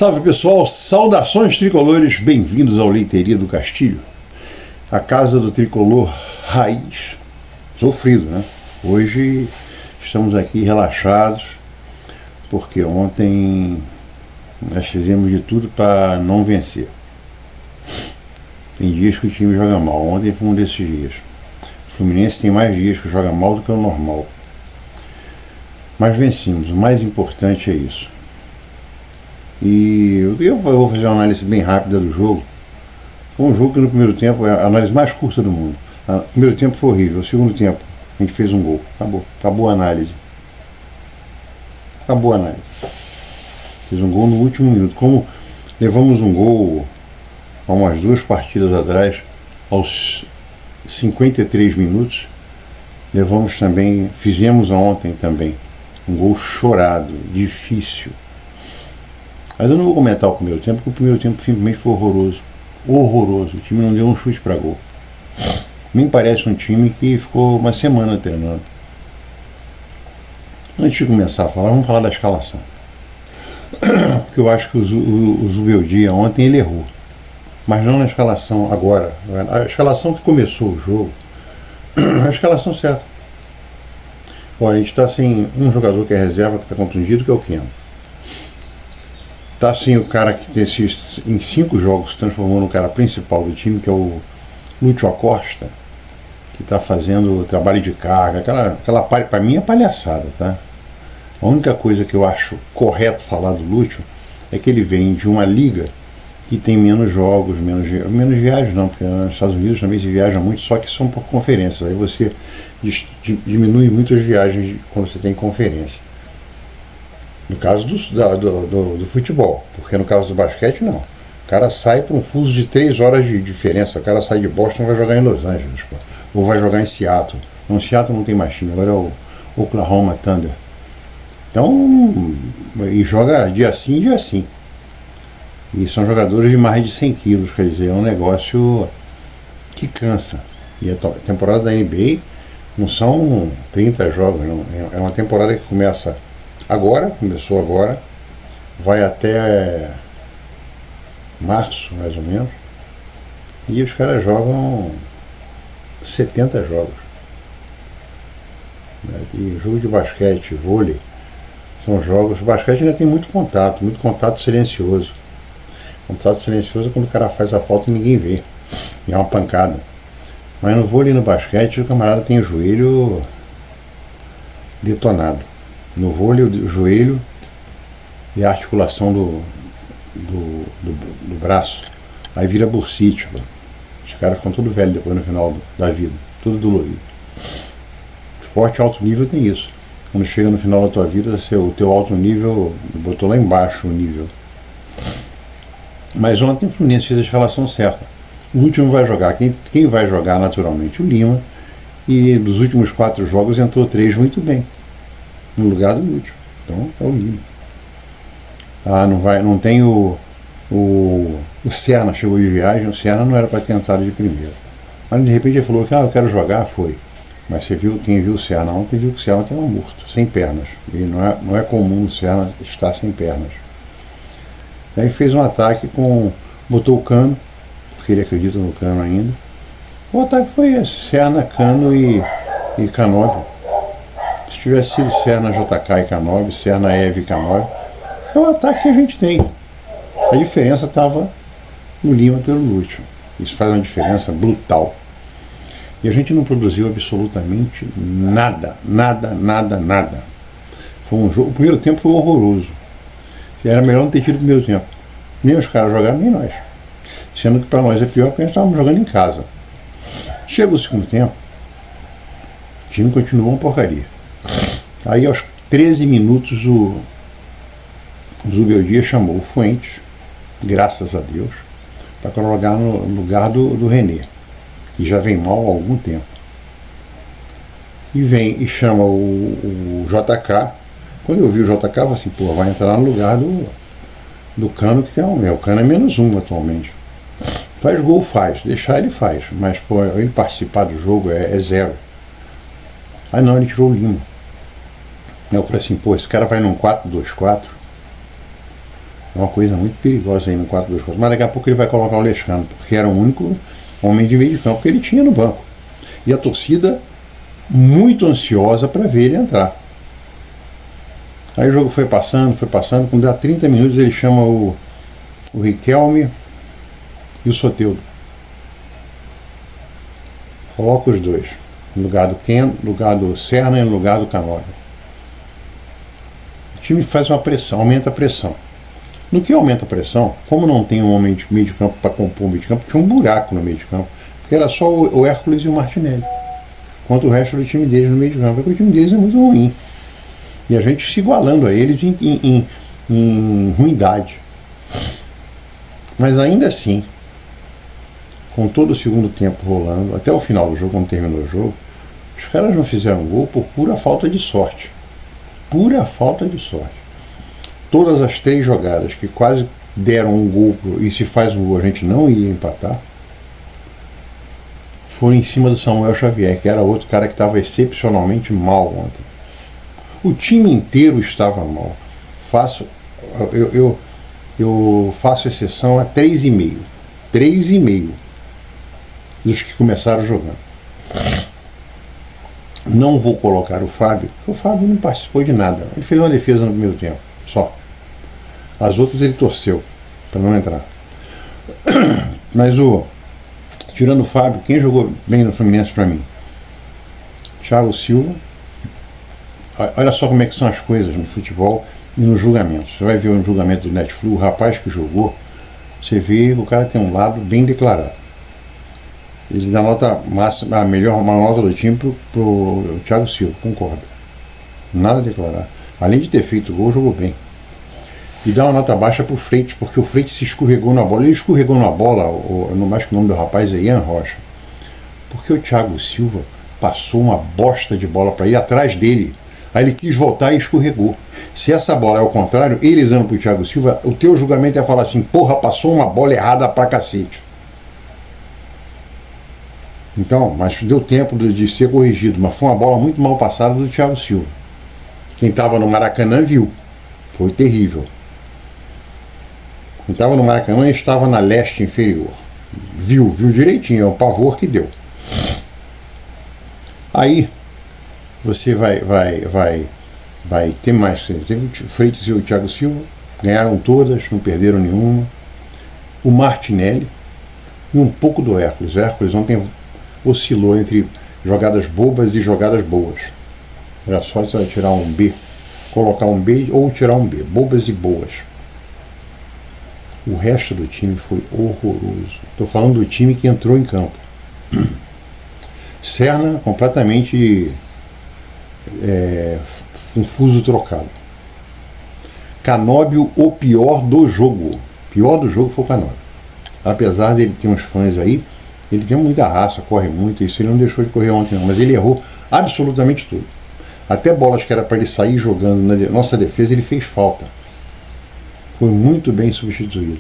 Salve pessoal, saudações tricolores, bem-vindos ao Leiteria do Castilho, a casa do tricolor raiz, sofrido, né? Hoje estamos aqui relaxados, porque ontem nós fizemos de tudo para não vencer. Tem dias que o time joga mal, ontem foi um desses dias. O Fluminense tem mais dias que joga mal do que o normal. Mas vencemos, o mais importante é isso. E eu vou fazer uma análise bem rápida do jogo. Foi um jogo que no primeiro tempo é a análise mais curta do mundo. O primeiro tempo foi horrível, o segundo tempo a gente fez um gol. Acabou a análise. Acabou a análise. Fez um gol no último minuto. Como levamos um gol há umas 2 partidas atrás, aos 53 minutos, fizemos ontem também um gol chorado, difícil. Mas eu não vou comentar o primeiro tempo, porque o primeiro tempo simplesmente foi horroroso. Horroroso. O time não deu um chute para gol. Nem parece um time que ficou uma semana treinando. Antes de começar a falar, vamos falar da escalação. Porque eu acho que o Zubeldia ontem ele errou. Mas não na escalação agora. A escalação que começou o jogo, a escalação certa. Olha, a gente está sem um jogador que é reserva, que está contundido, que é o Keno. Está sem o cara que em 5 jogos se transformou no cara principal do time, que é o Lúcio Acosta, que está fazendo o trabalho de carga. Aquela para mim é palhaçada, tá? A única coisa que eu acho correto falar do Lúcio é que ele vem de uma liga que tem menos jogos, menos viagens não, porque nos Estados Unidos também se viaja muito, só que são por conferências. Aí você diminui muito as viagens quando você tem conferência. No caso do futebol, porque no caso do basquete não. O cara sai para um fuso de 3 horas de diferença. O cara sai de Boston e vai jogar em Los Angeles, pô. Ou vai jogar em Seattle. Não, Seattle não tem mais time, agora é o Oklahoma Thunder. Então, e joga dia sim, dia sim. E são jogadores de mais de 100 quilos, quer dizer, é um negócio que cansa. E a temporada da NBA não são 30 jogos, não. É uma temporada que começou agora, vai até março, mais ou menos, e os caras jogam 70 jogos. E jogo de basquete, vôlei, são jogos. O basquete ainda tem muito contato silencioso. Contato silencioso é quando o cara faz a falta e ninguém vê, e é uma pancada. Mas no vôlei e no basquete, o camarada tem o joelho detonado. No vôlei, o joelho e a articulação do braço. Aí vira bursite. Os caras ficam tudo velhos depois no final da vida. Tudo dolorido. Esporte alto nível tem isso. Quando chega no final da tua vida, o teu alto nível botou lá embaixo o nível. Mas ontem o Fluminense fez a escalação certa. O último vai jogar. Quem vai jogar naturalmente? O Lima. E dos últimos 4 jogos entrou 3 muito bem. No lugar do Lúcio. Então é o Lima. Não tem o Serna, chegou de viagem. O Serna não era para ter entrado de primeira. Mas de repente ele falou que eu quero jogar, foi. Mas quem viu o Serna ontem viu que o Serna estava morto, sem pernas. E não é comum o Serna estar sem pernas. Aí fez um ataque botou o Cano, porque ele acredita no Cano ainda. O ataque foi esse, Serna, Cano e Canóbio. Se tivesse sido Serna, JK e Canóbio, Serna, Eve e Canóbio, é o ataque que a gente tem. A diferença estava no Lima pelo Lúcio. Isso faz uma diferença brutal. E a gente não produziu absolutamente nada. Foi um jogo, o primeiro tempo foi horroroso. Era melhor não ter tido o primeiro tempo. Nem os caras jogaram, nem nós. Sendo que para nós é pior porque a gente estava jogando em casa. Chega o segundo tempo, o time continuou uma porcaria. Aí aos 13 minutos o Zubeldia chamou o Fuentes, graças a Deus, para colocar no lugar do René, que já vem mal há algum tempo. E chama o JK. Quando eu vi o JK, eu falei assim, vai entrar no lugar do Cano, que o Cano é -1 atualmente. Faz gol, deixar ele faz, mas ele participar do jogo é 0. Aí não, ele tirou o Lima. Eu falei assim, esse cara vai num 4-2-4, É uma coisa muito perigosa aí no 4-2-4. Mas daqui a pouco ele vai colocar o Lescano, porque era o único homem de meio de campo que ele tinha no banco. E a torcida muito ansiosa para ver ele entrar. Aí o jogo foi passando, quando dá 30 minutos ele chama o Riquelme e o Soteldo. Coloca os dois, no lugar do Ken, no lugar do Serna e no lugar do Canóbio. O time faz uma pressão, aumenta a pressão. No que aumenta a pressão, como não tem um homem de meio de campo para compor o meio de campo, tinha um buraco no meio de campo, porque era só o Hércules e o Martinelli, quanto o resto do time deles no meio de campo, porque o time deles é muito ruim. E a gente se igualando a eles em ruindade. Mas ainda assim, com todo o segundo tempo rolando, até o final do jogo, quando terminou o jogo, os caras não fizeram gol por pura falta de sorte. Pura falta de sorte. Todas as 3 jogadas que quase deram um gol, e se faz um gol a gente não ia empatar, foram em cima do Samuel Xavier, que era outro cara que estava excepcionalmente mal ontem. O time inteiro estava mal. Eu faço exceção a 3,5. 3,5 dos que começaram jogando. Não vou colocar o Fábio, porque o Fábio não participou de nada. Ele fez uma defesa no primeiro tempo, só. As outras ele torceu, para não entrar. Mas tirando o Fábio, quem jogou bem no Fluminense para mim? Thiago Silva. Olha só como é que são as coisas no futebol e no julgamento. Você vai ver um julgamento do Netflix, o rapaz que jogou, você vê o cara tem um lado bem declarado. Ele dá nota máxima, uma nota do time pro Thiago Silva, concordo. Nada a declarar. Além de ter feito gol, jogou bem. E dá uma nota baixa pro Freitas, porque o Freitas se escorregou na bola. Ele escorregou na bola, não mais que o nome do rapaz é Ian Rocha. Porque o Thiago Silva passou uma bosta de bola para ir atrás dele. Aí ele quis voltar e escorregou. Se essa bola é ao contrário, ele dando pro Thiago Silva, o teu julgamento é falar assim, porra, passou uma bola errada pra cacete. Então, mas deu tempo de ser corrigido, mas foi uma bola muito mal passada do Thiago Silva. Quem estava no Maracanã viu. Foi terrível. Quem estava no Maracanã estava na leste inferior. Viu direitinho, é um pavor que deu. Aí você vai ter mais. Teve o Freitas e o Thiago Silva, ganharam todas, não perderam nenhuma. O Martinelli e um pouco do Hércules. O Hércules ontem oscilou entre jogadas bobas e jogadas boas. Era só tirar um B, colocar um B ou tirar um B, bobas e boas. O resto do time foi horroroso. Estou falando do time que entrou em campo. Serna completamente confuso, trocado. Canóbio, o pior do jogo. O pior do jogo foi o Canóbio. Apesar dele ter uns fãs aí, ele tem muita raça, corre muito, isso ele não deixou de correr ontem não, mas ele errou absolutamente tudo. Até bolas que era para ele sair jogando na nossa defesa, ele fez falta. Foi muito bem substituído.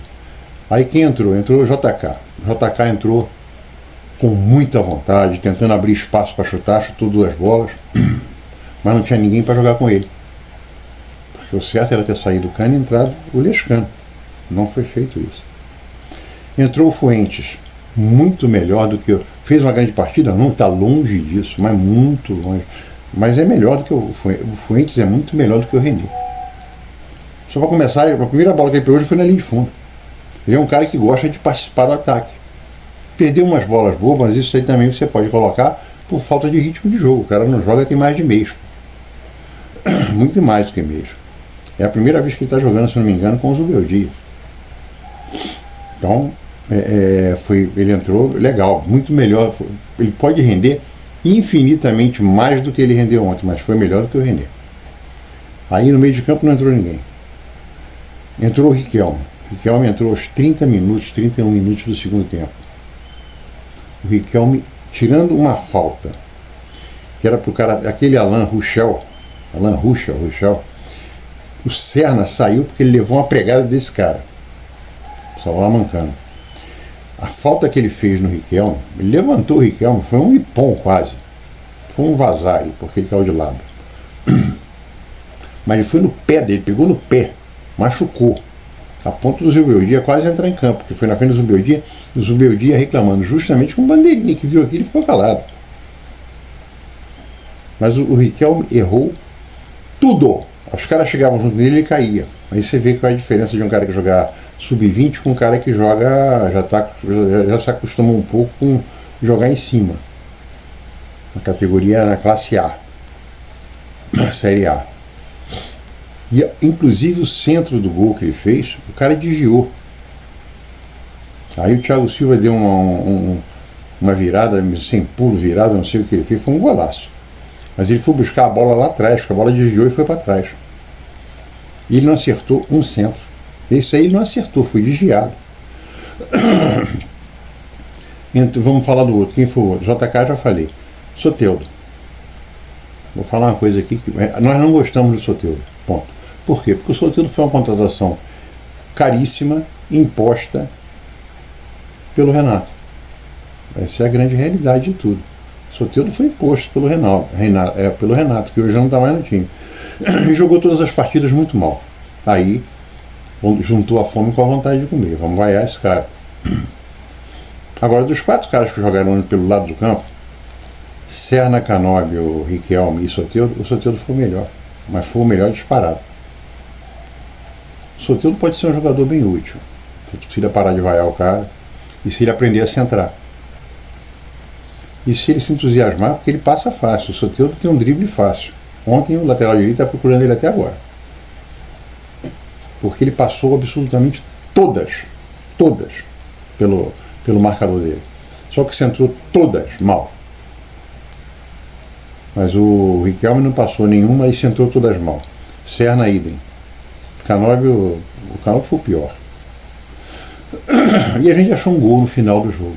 Aí quem entrou? Entrou o JK. O JK entrou com muita vontade, tentando abrir espaço para chutar, chutou 2 bolas, mas não tinha ninguém para jogar com ele. Porque o certo era ter saído o Cano e entrado o Lescano. Não foi feito isso. Entrou o Fuentes, muito melhor do que eu. Fez uma grande partida? Não, está longe disso, mas muito longe. Mas é melhor do que o Fuentes, é muito melhor do que o René. Só para começar, a primeira bola que ele pegou hoje foi na linha de fundo. Ele é um cara que gosta de participar do ataque. Perdeu umas bolas bobas, mas isso aí também você pode colocar por falta de ritmo de jogo. O cara não joga tem mais de mês. Muito mais do que mês. É a primeira vez que ele está jogando, se não me engano, com o Zubeldia. Então, ele entrou legal, muito melhor. Ele pode render infinitamente mais do que ele rendeu ontem, mas foi melhor do que o René. Aí no meio de campo não entrou ninguém. Entrou o Riquelme. O Riquelme entrou aos 31 minutos do segundo tempo. O Riquelme, tirando uma falta, que era pro cara, aquele Alain Ruschel, o Serna saiu porque ele levou uma pregada desse cara, Salvar mancando. A falta que ele fez no Riquelme, ele levantou o Riquelme, foi um ipom quase, foi um vazare, porque ele caiu de lado. Mas ele foi no pé dele, pegou no pé, machucou. A ponto do Zubeldia quase entrar em campo, porque foi na frente do Zubeldia, e o Zubeldia reclamando justamente com o Bandeirinha, que viu aquilo e ficou calado. Mas o Riquelme errou tudo. Os caras chegavam junto nele e ele caía. Aí você vê qual é a diferença de um cara que jogar sub-20 com um cara que joga, já se acostuma um pouco com jogar em cima. Na categoria, na classe A. Na Série A. E inclusive o centro do gol que ele fez, o cara desviou. Aí o Thiago Silva deu uma virada, sem pulo, virada, não sei o que ele fez, foi um golaço. Mas ele foi buscar a bola lá atrás, porque a bola desviou e foi para trás. E ele não acertou um centro. Esse aí ele não acertou, foi desviado. Então, vamos falar do outro. Quem foi o outro? JK já falei. Soteldo. Vou falar uma coisa aqui que nós não gostamos do Soteldo. Ponto. Por quê? Porque o Soteldo foi uma contratação caríssima, imposta pelo Renato. Essa é a grande realidade de tudo. O Soteldo foi imposto pelo Renato, que hoje não está mais no time. E jogou todas as partidas muito mal. Aí juntou a fome com a vontade de comer. Vamos vaiar esse cara. Agora, dos 4 caras que jogaram pelo lado do campo, Serna, Canóbio, Riquelme e Soteldo, o Soteldo foi o melhor. Mas foi o melhor disparado. O Soteldo pode ser um jogador bem útil. Se ele parar de vaiar o cara e se ele aprender a centrar. E se ele se entusiasmar, porque ele passa fácil. O Soteldo tem um drible fácil. Ontem o lateral direito está procurando ele até agora. Porque ele passou absolutamente todas pelo marcador dele. Só que centrou todas mal. Mas o Riquelme não passou nenhuma e centrou todas mal. Serna, idem. Canóbio, o Canóbio foi o pior. E a gente achou um gol no final do jogo.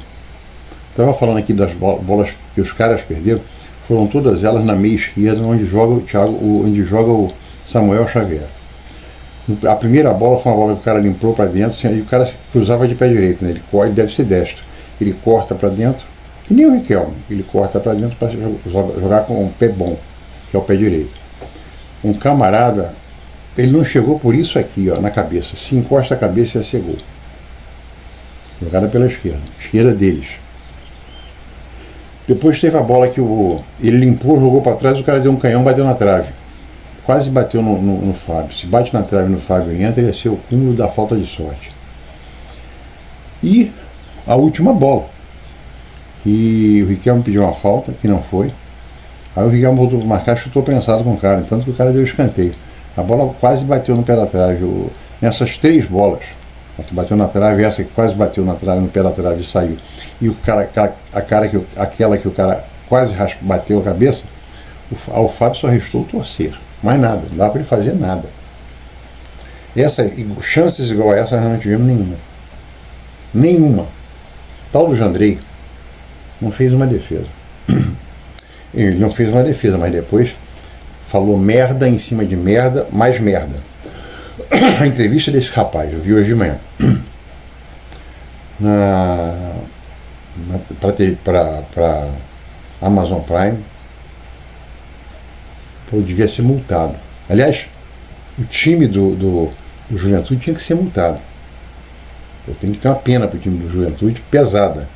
Estava falando aqui das bolas que os caras perderam, foram todas elas na meia esquerda, onde joga o Samuel Xavier. A primeira bola foi uma bola que o cara limpou para dentro, e o cara cruzava de pé direito, né? Ele deve ser destro. Ele corta para dentro, que nem o Riquelme, ele corta para dentro para jogar com um pé bom, que é o pé direito. Um camarada, ele não chegou por isso aqui, ó, na cabeça. Se encosta a cabeça, ia ser gol. Jogada pela esquerda deles. Depois teve a bola que ele limpou, jogou para trás, o cara deu um canhão, bateu na trave. Quase bateu no Fábio. Se bate na trave no Fábio e entra, ia ser o cúmulo da falta de sorte. E a última bola, que o Riquelme pediu uma falta, que não foi. Aí o Riquelme voltou para marcar, chutou prensado com o cara, tanto que o cara deu escanteio. A bola quase bateu no pé da trave. Nessas 3 bolas, a que bateu na trave, essa que quase bateu na trave, no pé da trave e saiu, e aquela que o cara quase bateu a cabeça, ao Fábio só restou torcer. Mais nada, não dá para ele fazer nada. Chances igual a essa nós não tivemos nenhuma. Nenhuma. Tal do Jandrei não fez uma defesa. Ele não fez uma defesa, mas depois falou merda em cima de merda, mais merda. A entrevista desse rapaz, eu vi hoje de manhã, para Amazon Prime. Pô, devia ser multado. Aliás, o time do Juventude tinha que ser multado. Eu tenho que ter uma pena para o time do Juventude pesada.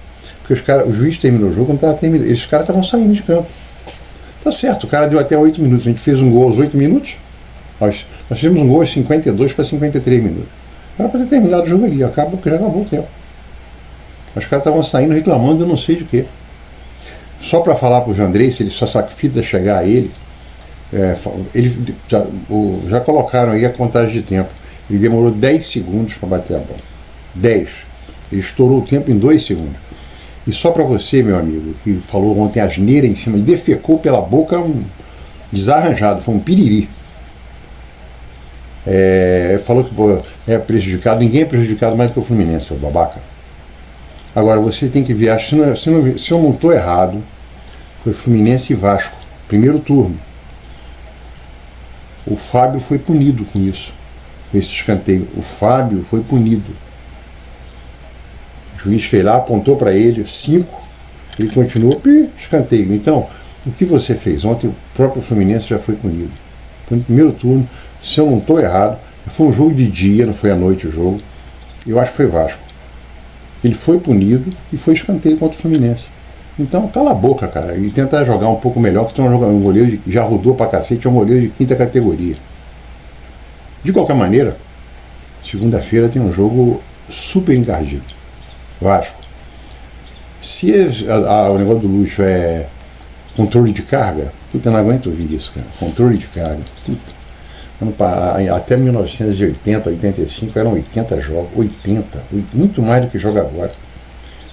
Porque o juiz terminou o jogo, não estava terminando. Os caras estavam saindo de campo. Tá certo, o cara deu até 8 minutos. A gente fez um gol aos 8 minutos. Nós fizemos um gol aos 52 para 53 minutos. Era para ter terminado o jogo ali. Já acabou o tempo. Os caras estavam saindo reclamando, eu não sei de quê. Só para falar para o Jandrei, se ele só sacrifica chegar a ele, já colocaram aí a contagem de tempo. Ele demorou 10 segundos para bater a bola. 10. Ele estourou o tempo em 2 segundos. E só para você, meu amigo, que falou ontem asneira em cima, e defecou pela boca desarranjado, foi um piriri. Falou que é prejudicado, ninguém é prejudicado mais do que o Fluminense, seu babaca. Agora você tem que ver, se eu não estou errado, foi Fluminense e Vasco, primeiro turno. O Fábio foi punido com isso, com esse escanteio. O Fábio foi punido. O juiz foi lá, apontou para ele, 5, ele continuou, escanteio. Então, o que você fez? Ontem o próprio Fluminense já foi punido. Foi no primeiro turno, se eu não estou errado, Foi um jogo de dia, não foi à noite o jogo. Eu acho que foi Vasco. Ele foi punido e foi escanteio contra o Fluminense. Então, cala a boca, cara, e tentar jogar um pouco melhor, que tem um goleiro que já rodou pra cacete, é um goleiro de quinta categoria. De qualquer maneira, segunda-feira tem um jogo super encardido. Vasco. Se o negócio do Lucho é controle de carga, puta, eu não aguento ouvir isso, cara. Controle de carga, puta. Até 1980, 85 eram 80 jogos, 80, muito mais do que joga agora.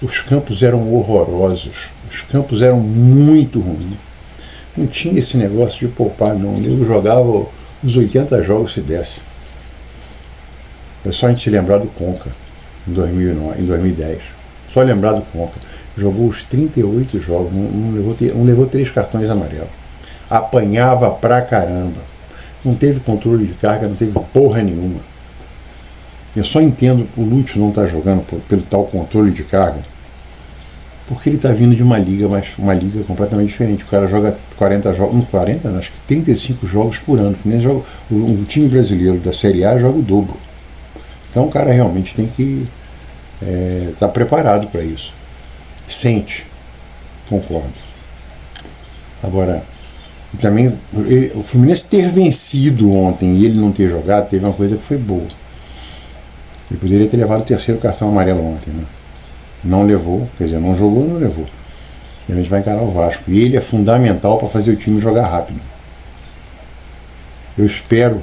Os campos eram horrorosos, os campos eram muito ruins. Não tinha esse negócio de poupar, não. Eu jogava os 80 jogos se desse. É só a gente se lembrar do Conca, em 2010. Só lembrar do Conca. Jogou os 38 jogos, não levou 3 cartões amarelos. Apanhava pra caramba. Não teve controle de carga, não teve porra nenhuma. Eu só entendo o Lúcio não estar jogando pelo tal controle de carga, porque ele está vindo de uma liga, mas uma liga completamente diferente. O cara joga 40 jogos, 40, acho que 35 jogos por ano. O time brasileiro da Série A joga o dobro. Então o cara realmente tem que estar preparado para isso. Sente, concordo. Agora, e também o Fluminense ter vencido ontem e ele não ter jogado, teve uma coisa que foi boa. Ele poderia ter levado o 3º cartão amarelo ontem, né? Não levou, quer dizer, não jogou, não levou. E a gente vai encarar o Vasco. E ele é fundamental para fazer o time jogar rápido. Eu espero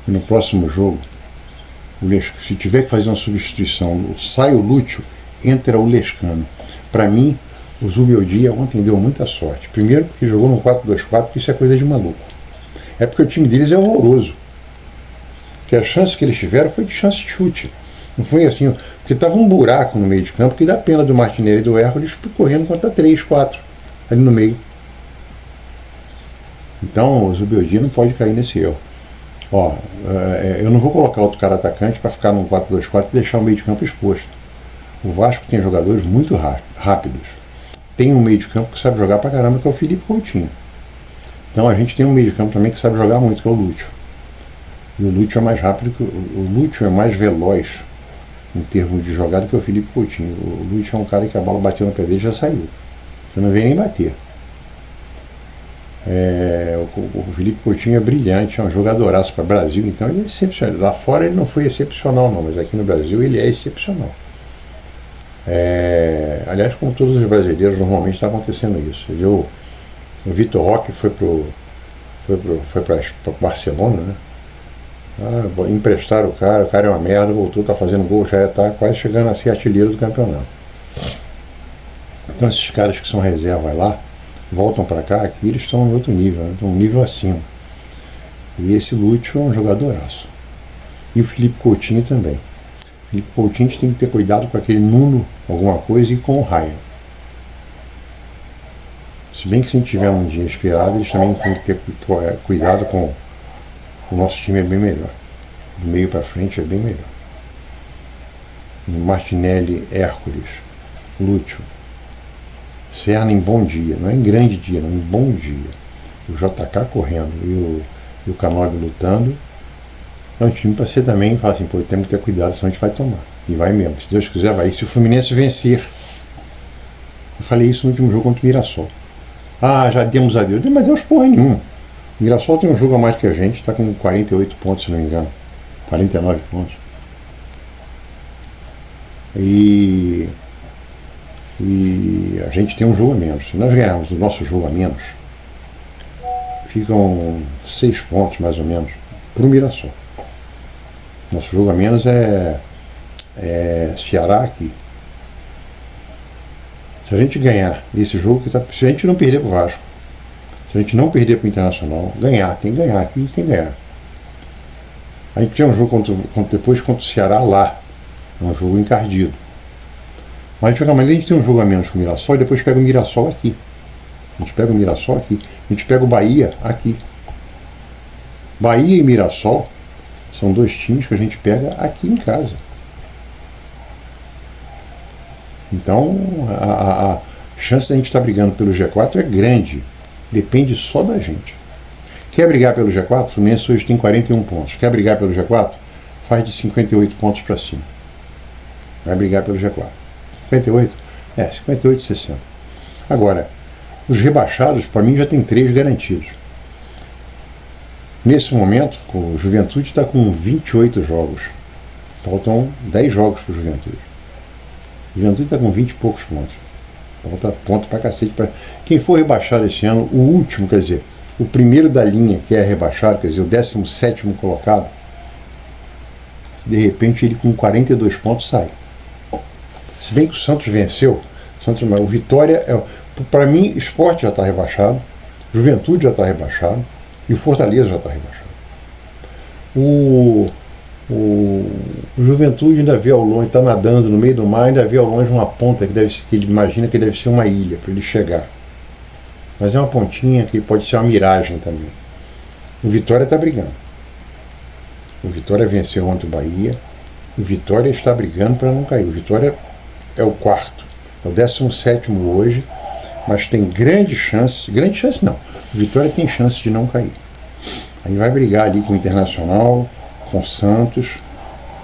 que no próximo jogo, se tiver que fazer uma substituição, sai o Lúcio, entra o Lescano. Para mim, o Zubeldia ontem deu muita sorte. Primeiro porque jogou no 4-2-4, que isso é coisa de maluco. É porque o time deles é horroroso. Porque a chance que eles tiveram foi de chance de chute. Não foi assim, porque estava um buraco no meio de campo que dá pena do Martinelli e do Hércules correndo contra 3, 4 ali no meio. Então o Zubeldia não pode cair nesse erro. Eu não vou colocar outro cara atacante para ficar num 4-2-4 e deixar o meio de campo exposto. O Vasco tem jogadores muito rápidos. Tem um meio de campo que sabe jogar pra caramba, que é o Felipe Coutinho. Então a gente tem um meio de campo também que sabe jogar muito, que é o Lúcio. E o Lúcio é mais rápido, o Lúcio é mais veloz em termos de jogada que o Felipe Coutinho. O Lúcio é um cara que a bola bateu no pé dele e já saiu. Você não vem nem bater. O Felipe Coutinho é brilhante, é um jogadoraço para o Brasil, então ele é excepcional. Lá fora ele não foi excepcional não, mas aqui no Brasil ele é excepcional. Aliás, como todos os brasileiros, normalmente está acontecendo isso. Você viu, o Vitor Roque foi para Barcelona, né? Emprestaram o cara é uma merda, voltou, está fazendo gol, já está quase chegando a ser artilheiro do campeonato. Então esses caras que são reserva lá, voltam para cá, aqui eles estão em outro nível, né? Um nível acima. E esse Lúcio é um jogadoraço. E o Felipe Coutinho também. O Felipe Coutinho tem que ter cuidado com aquele Nuno, alguma coisa, e com o Ryan. Se bem que se a gente tiver um dia inspirado, eles também têm que ter cuidado com o nosso time, é bem melhor. Do meio para frente é bem melhor. Martinelli, Hércules, Lúcio, Serna em bom dia, não é em grande dia, não, em bom dia. O JK correndo e o Canóbio lutando. É um time para ser também, fala assim, temos que ter cuidado, senão a gente vai tomar. E vai mesmo, se Deus quiser vai. E se o Fluminense vencer, eu falei isso no último jogo contra o Mirassol. Já demos a Deus, mas Deus porra nenhuma. O Mirassol tem um jogo a mais que a gente, está com 48 pontos, se não me engano. 49 pontos. E a gente tem um jogo a menos. Se nós ganharmos o nosso jogo a menos, ficam 6 pontos mais ou menos para o Mirassol. Nosso jogo a menos é Ceará aqui. Se a gente ganhar esse jogo, se a gente não perder para o Vasco, se a gente não perder para o Internacional, tem que ganhar aqui, tem que ganhar. A gente tem um jogo depois contra o Ceará lá, é um jogo encardido. Mas de qualquer maneira a gente tem um jogo a menos com o Mirassol e depois pega o Mirassol aqui. A gente pega o Mirassol aqui. A gente pega o Bahia aqui. Bahia e Mirassol são 2 times que a gente pega aqui em casa. Então a chance da gente estar brigando pelo G4 é grande. Depende só da gente. Quer brigar pelo G4? O Fluminense hoje tem 41 pontos. Quer brigar pelo G4? Faz de 58 pontos para cima. Vai brigar pelo G4. 58? 58 e 60. Agora, os rebaixados, para mim, já tem 3 garantidos. Nesse momento, o Juventude está com 28 jogos. Faltam 10 jogos para o Juventude. O Juventude está com 20 e poucos pontos. Falta ponto pra cacete. Quem for rebaixado esse ano, o último, quer dizer, o primeiro da linha que é rebaixado, quer dizer, o 17º colocado, de repente ele com 42 pontos sai. Se bem que o Santos venceu, o Vitória, para mim, Sport já está rebaixado, Juventude já está rebaixado e o Fortaleza já está rebaixado. O Juventude ainda vê ao longe, está nadando no meio do mar, ainda vê ao longe uma ponta que ele imagina que deve ser uma ilha para ele chegar. Mas é uma pontinha que pode ser uma miragem também. O Vitória está brigando. O Vitória venceu ontem o Bahia. O Vitória está brigando para não cair. O Vitória é o 4º, é o 17º hoje, mas tem grande chance não. O Vitória tem chance de não cair. Aí vai brigar ali com o Internacional, com o Santos,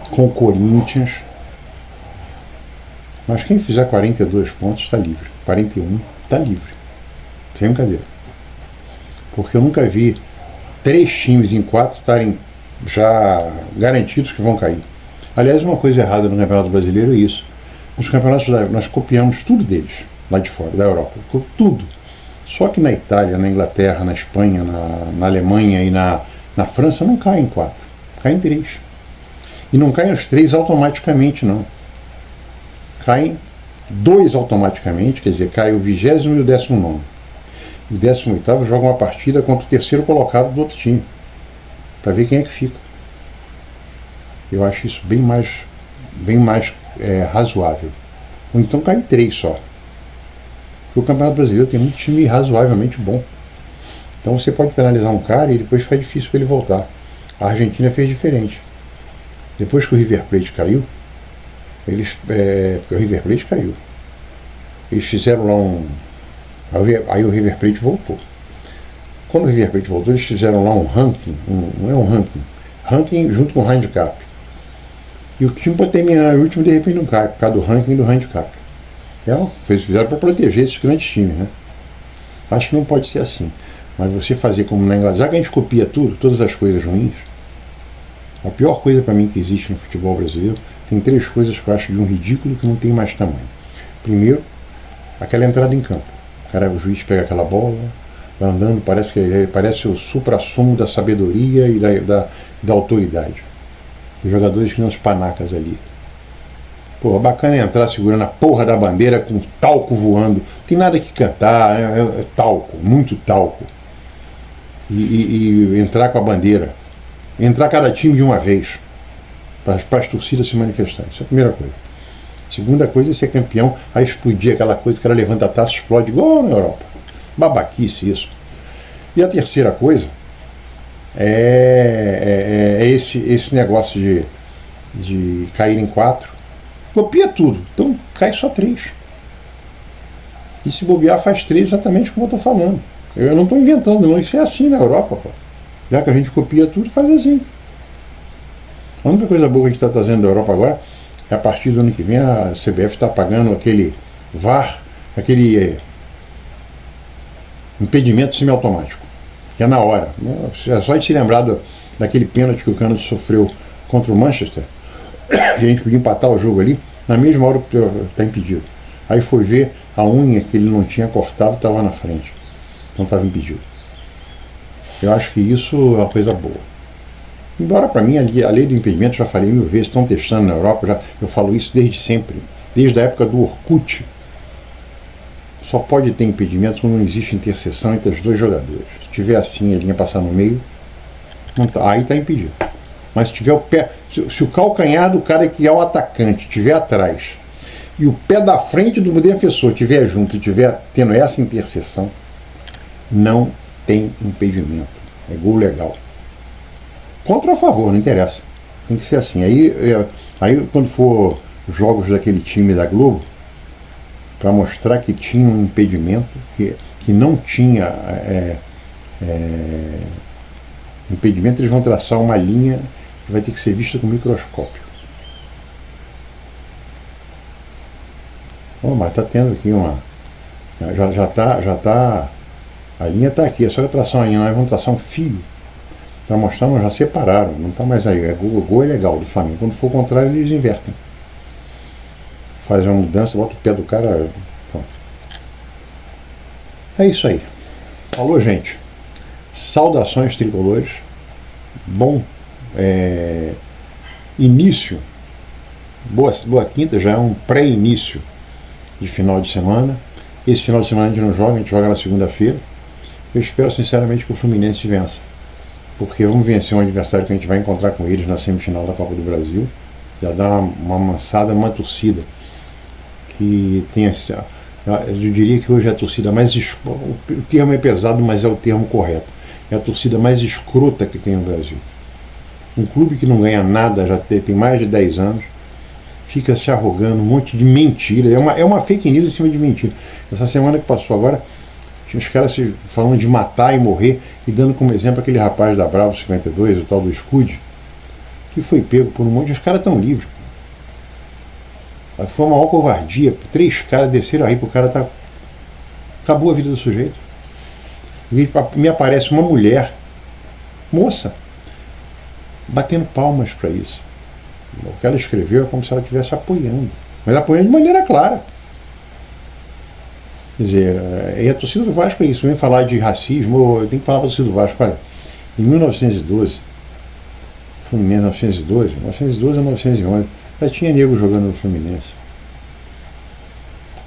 com o Corinthians. Mas quem fizer 42 pontos está livre. 41 está livre. Sem brincadeira. Porque eu nunca vi 3 times em 4 estarem já garantidos que vão cair. Aliás, uma coisa errada no Campeonato Brasileiro é isso. Nos campeonatos nós copiamos tudo deles, lá de fora, da Europa. Tudo. Só que na Itália, na Inglaterra, na Espanha, na Alemanha e na França não caem 4. Caem 3. E não caem os 3 automaticamente, não. Caem 2 automaticamente, quer dizer, cai o 20º e o 19º. O 18º joga uma partida contra o 3º colocado do outro time, para ver quem é que fica. Eu acho isso bem mais razoável. Ou então cai 3 só. Porque o Campeonato Brasileiro tem muito time razoavelmente bom. Então você pode penalizar um cara e depois fica difícil para ele voltar. A Argentina fez diferente. Depois que o River Plate caiu, porque o River Plate caiu, eles fizeram lá aí o River Plate voltou. Quando o River Plate voltou, eles fizeram lá um ranking, não é um ranking junto com o handicap. E o time pode terminar o último de repente não cai, por causa do ranking e do handicap. Fizeram para proteger esses grandes times, né? Acho que não pode ser assim. Mas você fazer como na Inglaterra, já que a gente copia tudo, todas as coisas ruins, a pior coisa para mim que existe no futebol brasileiro, tem 3 coisas que eu acho de um ridículo que não tem mais tamanho. Primeiro, aquela entrada em campo. O juiz pega aquela bola, vai andando, parece o supra-sumo da sabedoria e da autoridade. Os jogadores que não os panacas ali. Pô, bacana é entrar segurando a porra da bandeira com talco voando. Tem nada que cantar, é talco, muito talco. E entrar com a bandeira. Entrar cada time de uma vez. Para as torcidas se manifestarem. Isso é a primeira coisa. Segunda coisa é ser campeão, a explodir aquela coisa que ela levanta a taça, explode igual na Europa. Babaquice isso. E a terceira coisa é esse negócio de cair em 4. Copia tudo, então cai só 3. E se bobear faz 3 exatamente como eu estou falando. Eu não estou inventando não, isso é assim na Europa, pô. Já que a gente copia tudo, faz assim. A única coisa boa que a gente está trazendo da Europa agora é a partir do ano que vem a CBF está pagando aquele VAR, aquele impedimento semiautomático, que é na hora. É só de se lembrar daquele pênalti que o Cano sofreu contra o Manchester, e a gente podia empatar o jogo ali, na mesma hora está impedido. Aí foi ver a unha que ele não tinha cortado, estava na frente. Então estava impedido. Eu acho que isso é uma coisa boa. Embora para mim a lei do impedimento, já falei 1000 vezes, estão testando na Europa, eu falo isso desde sempre, desde a época do Orkut. Só pode ter impedimento quando não existe interseção entre os 2 jogadores. Se tiver assim, a linha passar no meio, não tá, aí está impedido. Mas se tiver o pé, se o calcanhar do cara que é o atacante estiver atrás e o pé da frente do defensor estiver junto e estiver tendo essa interseção, não tem impedimento. É gol legal. Contra ou a favor, não interessa. Tem que ser assim. Aí quando for jogos daquele time da Globo, para mostrar que tinha um impedimento, que não tinha Impedimento, eles vão traçar uma linha que vai ter que ser vista com microscópio. Oh, mas está tendo aqui uma... Já tá... A linha está aqui, é só traçar uma linha, nós vamos traçar um fio. Para mostrar, nós já separaram, não está mais aí. O gol é legal do Flamengo. Quando for o contrário, eles invertem. Faz uma mudança, bota o pé do cara. Pronto. É isso aí. Falou, gente. Saudações tricolores. Bom início. Boa quinta, já é um pré-início de final de semana. Esse final de semana a gente não joga, a gente joga na segunda-feira. Eu espero sinceramente que o Fluminense vença, porque vamos vencer um adversário que a gente vai encontrar com eles na semifinal da Copa do Brasil. Já dá uma amansada numa torcida que tem essa... Eu diria que hoje é a torcida mais... O termo é pesado, mas é o termo correto. É a torcida mais escrota que tem no Brasil. Um clube que não ganha nada, já tem mais de 10 anos, fica se arrogando um monte de mentira. É uma fake news em cima de mentira. Essa semana que passou agora, tinha os caras falando de matar e morrer e dando como exemplo aquele rapaz da Bravo 52, o tal do Scud, que foi pego por um monte de... Os caras estão livres. Foi uma maior covardia. 3 caras desceram aí pro cara tá... Acabou a vida do sujeito. E me aparece uma mulher, moça, batendo palmas para isso. O que ela escreveu é como se ela estivesse apoiando, mas apoiando de maneira clara. Quer dizer, e a torcida do Vasco é isso. Vem falar de racismo, eu tenho que falar para a torcida do Vasco. Olha, em 1912, Fluminense 1912 a 1911, já tinha negro jogando no Fluminense.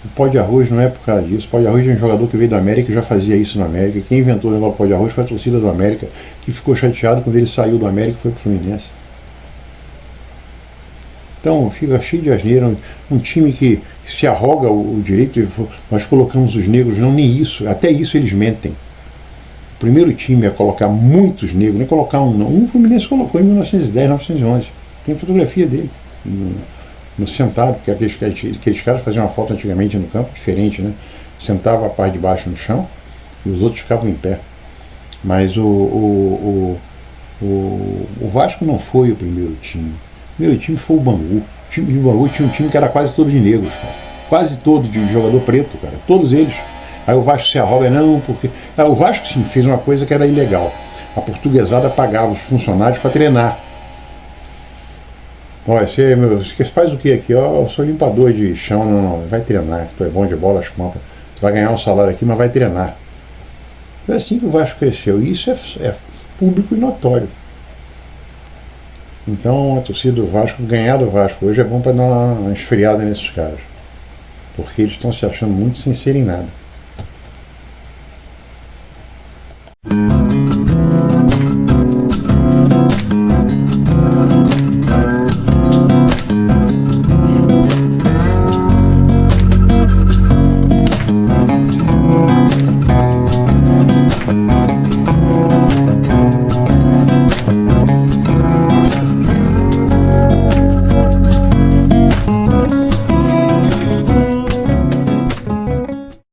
O pó de arroz não é por causa disso. O pó de arroz é um jogador que veio da América e já fazia isso na América. Quem inventou o negócio do pó de arroz foi a torcida do América, que ficou chateado quando ele saiu do América e foi para o Fluminense. Então fica cheio de asneira, um time que se arroga o direito de... Nós colocamos os negros, não, nem isso, até isso eles mentem. O primeiro time a colocar muitos negros, nem colocar um não. Um Fluminense colocou em 1910, 1911. Tem fotografia dele no sentado, porque aqueles caras faziam uma foto antigamente no campo, diferente, né? Sentava a parte de baixo no chão e os outros ficavam em pé. Mas o Vasco não foi o primeiro time. O primeiro time foi o Bangu. O time de Bangu tinha um time que era quase todo de negros, cara. Quase todo de jogador preto, cara. Todos eles. Aí o Vasco se arroga, não, porque... o Vasco, sim, fez uma coisa que era ilegal. A portuguesada pagava os funcionários para treinar. Olha, você faz o que aqui? Eu sou limpador de chão, não, vai treinar, tu é bom de bola, as compras. Tu vai ganhar um salário aqui, mas vai treinar. É assim que o Vasco cresceu. E isso é público e notório. Então a torcida do Vasco, ganhar do Vasco hoje é bom para dar uma esfriada nesses caras. Porque eles estão se achando muito sem serem nada.